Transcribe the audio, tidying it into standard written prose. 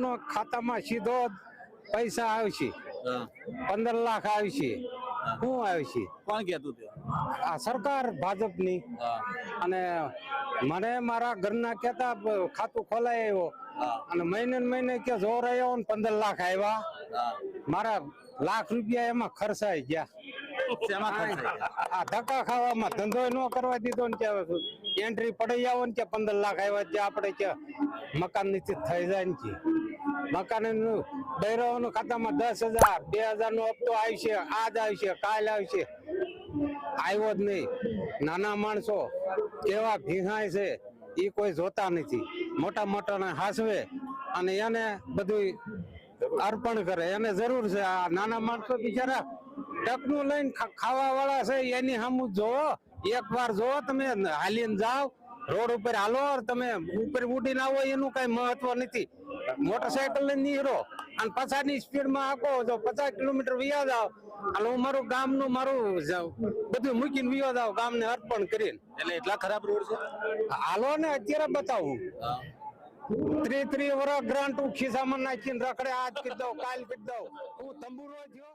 નો ખાતામાં સીધો પૈસા આવશે, 15 લાખ આવશે. શું આવશે? કોણ કહેતું તે? આ સરકાર ભાજપની. અને મને મારા ઘરના કેતા ખાતું ખોલાય આવ્યો અને મહિને ને મહિને કે જોર આવ્યો ને 15 લાખ આવ્યા. મારા લાખ રૂપિયા એમાં ખર્ચાઈ ગયા. આ ધક્કા ખાવામાં ધંધો ન કરવા દીધો ને કે એન્ટ્રી પડી આવો ને કે 15 લાખ આવ્યા ત્યાં આપણે કે મકાન નિશ્ચિત થઈ જાય ને મકાન બૈરાઓનું ખાતામાં 10,000 2,000 નો હપ્તો આવશે, આજ આવશે, કાલ આવશે. આવ્યો જ નહીં. નાના માણસો કેવા ભીહાય છે એ કોઈ જોતા નથી. મોટા મોટાને હાસવે અને એને બધું અર્પણ કરે. એને જરૂર છે. આ નાના માણસો બિચારા ટકનું લઈને ખાવા વાળા છે એની સામું જોવો. એક વાર જોવો તમે હાલીને જાઓ રોડ ઉપર હાલો તમે ઉપર ઉડીને આવો એનું કઈ મહત્વ નથી. મોટરસાયકલ લઈને નીકળો અને પછાડની સ્પીડમાં આખો જો 50 કિલોમીટર વિયા જાવ અને હું મારું ગામનું મારું બધું મૂકીને વિયા જાવ ગામને અર્પણ કરીને. એટલે એટલા ખરાબ રોડ છે? હાલો ને અત્યારે બતાવું. 30 વર્ષ ગ્રાન્ટ ખિસ્સામાં નાખીને રખડે. આજ કરી દઉં કાલ કરી દઉં. હું તંબુરો થયો.